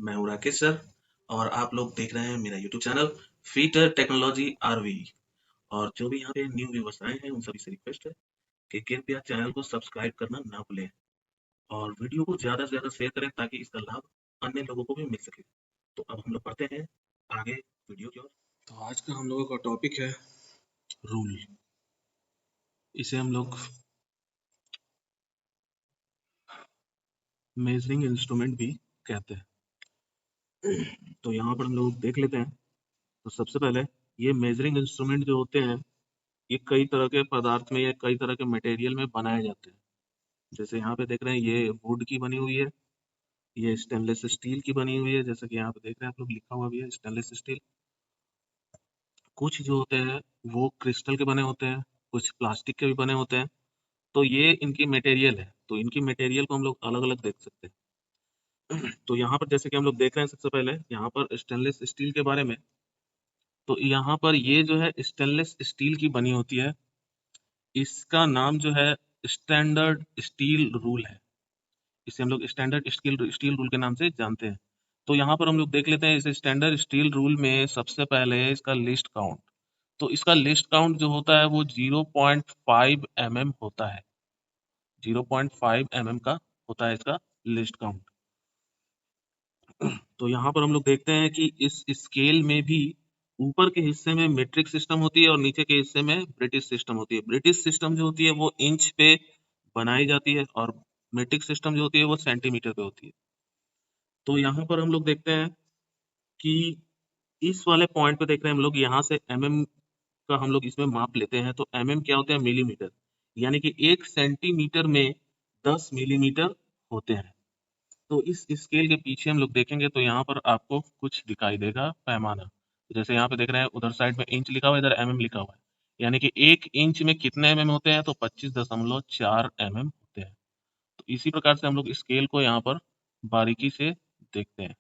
मैं हूँ राकेश सर और आप लोग देख रहे हैं मेरा YouTube channel Fitter Technology RV. और जो भी यहाँ पे न्यू व्यूवर्स आए हैं उन सभी से रिक्वेस्ट है कि कृपया चैनल को सब्सक्राइब करना ना भूलें और वीडियो को ज़्यादा से ज़्यादा शेयर करें ताकि इसका लाभ अन्य लोगों को भी मिल सके। तो अब हम लोग पढ़ते हैं आगे वीडियो की ओर। तो आज का हम लोगों का टॉपिक है रूल। इसे हम लोग मेजरिंग इंस्ट्रूमेंट भी कहते हैं। तो यहाँ पर हम लोग देख लेते हैं। तो सबसे पहले ये मेजरिंग इंस्ट्रूमेंट जो होते हैं ये कई तरह के पदार्थ में या कई तरह के मटेरियल में बनाए जाते हैं। जैसे यहाँ पे देख रहे हैं ये वुड की बनी हुई है, ये स्टेनलेस स्टील की बनी हुई है, जैसे कि यहाँ पे देख रहे हैं आप लोग लिखा हुआ भी है स्टेनलेस स्टील। कुछ जो होते हैं वो क्रिस्टल के बने होते हैं, कुछ प्लास्टिक के भी बने होते हैं। तो ये इनकी मटेरियल है, तो इनकी मटेरियल को हम लोग अलग अलग देख सकते हैं। तो यहाँ पर जैसे कि हम लोग देख रहे हैं सबसे पहले यहाँ पर स्टेनलेस स्टील के बारे में। तो यहाँ पर ये जो है स्टेनलेस स्टील की बनी होती है, इसका नाम जो है स्टैंडर्ड स्टील रूल है। इसे हम लोग स्टैंडर्ड स्टील रूल के नाम से जानते हैं। तो यहाँ पर हम लोग देख लेते हैं इस स्टैंडर्ड स्टील रूल में सबसे पहले इसका लिस्ट काउंट। तो इसका लिस्ट काउंट जो होता है वो 0.5 mm होता है। 0.5 mm का होता है इसका लिस्ट काउंट। तो यहाँ पर हम लोग देखते हैं कि इस स्केल में भी ऊपर के हिस्से में मीट्रिक सिस्टम होती है और नीचे के हिस्से में ब्रिटिश सिस्टम होती है। ब्रिटिश सिस्टम जो होती है वो इंच पे बनाई जाती है और मीट्रिक सिस्टम जो होती है वो सेंटीमीटर पे होती है। तो यहाँ पर हम लोग देखते हैं कि इस वाले पॉइंट पे देख रहे हैं हम लोग यहाँ से mm का हम लोग इसमें माप लेते हैं। तो mm क्या होते हैं? मिलीमीटर। यानी कि 1 सेंटीमीटर में 10 मिलीमीटर होते हैं। तो इस स्केल के पीछे हम लोग देखेंगे तो यहाँ पर आपको कुछ दिखाई देगा पैमाना। जैसे यहाँ पे देख रहे हैं उधर साइड में इंच लिखा हुआ है, इधर mm लिखा हुआ है। यानी कि 1 इंच में कितने mm होते हैं? तो 25.4 mm होते हैं। तो इसी प्रकार से हम लोग स्केल को यहाँ पर बारीकी से देखते हैं।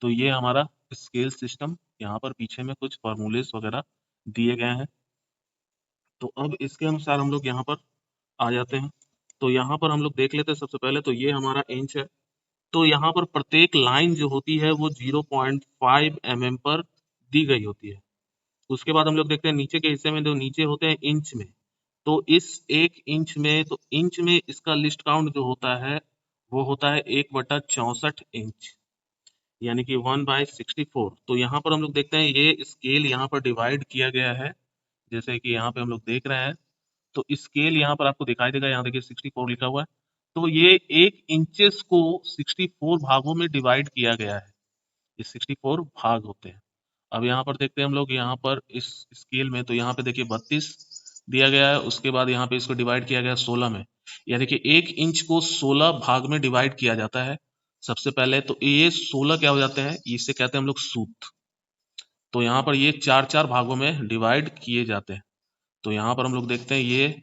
तो ये हमारा स्केल सिस्टम, यहाँ पर पीछे में कुछ फॉर्मूलेस वगैरह दिए गए हैं। तो अब इसके अनुसार हम लोग यहाँ पर आ जाते हैं। तो यहाँ पर हम लोग देख लेते हैं सबसे पहले तो ये हमारा इंच है। तो यहाँ पर प्रत्येक लाइन जो होती है वो 0.5 mm पर दी गई होती है। उसके बाद हम लोग देखते हैं नीचे के हिस्से में, जो नीचे होते हैं इंच में। तो इस 1 इंच में, तो इंच में इसका लिस्ट काउंट जो होता है वो होता है 1/64 इंच, यानी कि 1/64। तो यहाँ पर हम लोग देखते हैं ये स्केल यहाँ पर डिवाइड किया गया है, जैसे कि यहाँ पे हम लोग देख रहे हैं। तो स्केल यहाँ पर आपको दिखाई देगा, यहाँ देखिए 64 लिखा हुआ है। तो ये 1 इंचेस को 64 भागों में डिवाइड किया गया है। ये 64 भाग होते हैं। अब यहाँ पर देखते हैं हम लोग, यहाँ पर इस स्केल में तो यहाँ पे देखिए 32 दिया गया है। उसके बाद यहाँ पे इसको डिवाइड किया गया 16 में, यानी कि 1 इंच को 16 भाग में डिवाइड किया जाता है सबसे पहले। तो ये 16 क्या हो जाते हैं? इसे कहते हैं हम लोग सूत। तो यहाँ पर ये 4-4 भागों में डिवाइड किए जाते हैं। तो यहाँ पर हम लोग देखते हैं ये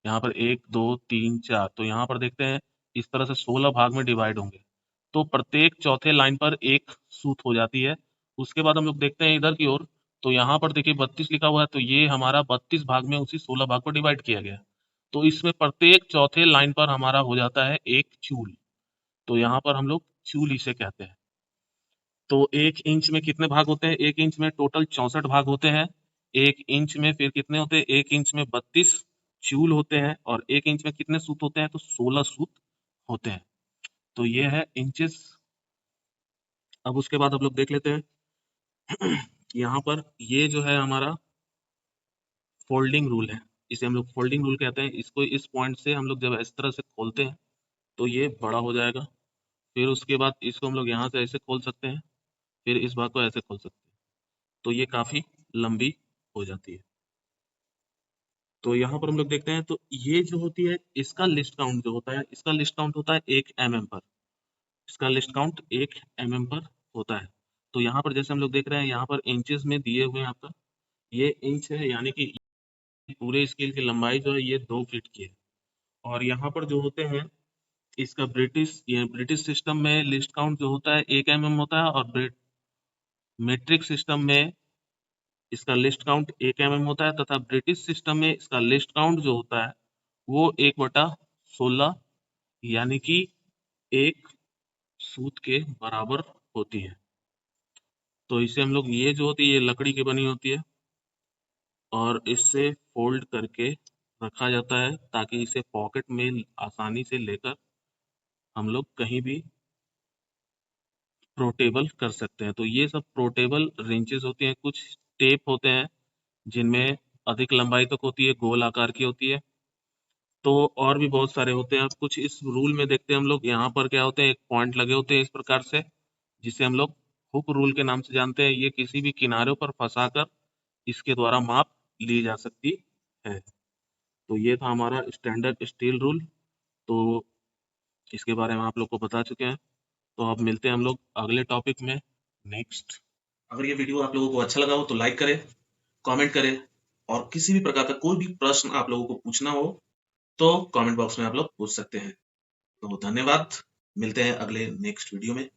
यहाँ पर 1 2 3 4, तो यहाँ पर देखते हैं इस तरह से 16 भाग में डिवाइड होंगे। तो प्रत्येक चौथे लाइन पर एक सूत हो जाती है। उसके बाद हम लोग देखते हैं इधर की ओर। तो यहाँ पर देखिए 32 लिखा हुआ है, तो ये हमारा 32 भाग में उसी 16 भाग को डिवाइड किया गया। तो इसमें प्रत्येक चौथे लाइन पर हमारा हो जाता है एक चूल। तो यहाँ पर हम लोग चूल इसे कहते हैं। तो 1 इंच में कितने भाग होते हैं? 1 इंच में टोटल 64 भाग होते हैं। 1 इंच में फिर कितने होते हैं? 1 इंच में 32 चूल होते हैं। और 1 इंच में कितने सूत होते हैं? तो 16 सूत होते हैं। तो ये है इंचेस। अब उसके बाद हम लोग देख लेते हैं यहाँ पर ये जो है हमारा फोल्डिंग रूल है। इसे हम लोग फोल्डिंग रूल कहते हैं। इसको इस पॉइंट से हम लोग जब इस तरह से खोलते हैं तो ये बड़ा हो जाएगा। फिर उसके बाद इसको हम लोग यहाँ से ऐसे खोल सकते हैं, फिर इस भाग को ऐसे खोल सकते हैं। तो ये काफी लंबी हो जाती है। तो यहाँ पर हम लोग देखते हैं तो ये जो होती है इसका लिस्ट काउंट जो होता है, इसका लिस्ट काउंट होता है 1 mm पर। इसका लिस्ट काउंट 1 mm पर होता है। तो यहाँ पर जैसे हम लोग देख रहे हैं यहाँ पर इंचेस में दिए हुए हैं आपका, ये इंच है, यानी कि पूरे स्केल की लंबाई जो है ये 2 फीट की है। और यहाँ पर जो होते हैं इसका ब्रिटिश सिस्टम में लिस्ट काउंट जो होता है 1 mm होता है, और मेट्रिक सिस्टम में इसका लिस्ट काउंट 1 mm होता है, तथा ब्रिटिश सिस्टम में इसका लिस्ट काउंट जो होता है वो 1/16, यानी कि 1 सूत के बराबर होती है। तो इसे हम लोग, ये जो होती है ये लकड़ी की बनी होती है और इससे फोल्ड करके रखा जाता है ताकि इसे पॉकेट में आसानी से लेकर हम लोग कहीं भी पोर्टेबल कर सकते हैं। तो ये सब पोर्टेबल रेंचेस होती हैं। कुछ टेप होते हैं जिनमें अधिक लंबाई तक होती है, गोल आकार की होती है। तो और भी बहुत सारे होते हैं। अब कुछ इस रूल में देखते हैं हम लोग। यहाँ पर क्या होते हैं, एक पॉइंट लगे होते हैं इस प्रकार से, जिसे हम लोग हुक रूल के नाम से जानते हैं। ये किसी भी किनारों पर फंसाकर इसके द्वारा माप ली जा सकती है। तो ये था हमारा स्टैंडर्ड स्टील रूल। तो इसके बारे में आप लोग को बता चुके हैं। तो अब मिलते हैं हम लोग अगले टॉपिक में नेक्स्ट। अगर ये वीडियो आप लोगों को अच्छा लगा हो तो लाइक करें, कमेंट करें, और किसी भी प्रकार का कोई भी प्रश्न आप लोगों को पूछना हो तो कमेंट बॉक्स में आप लोग पूछ सकते हैं। तो धन्यवाद, मिलते हैं अगले नेक्स्ट वीडियो में।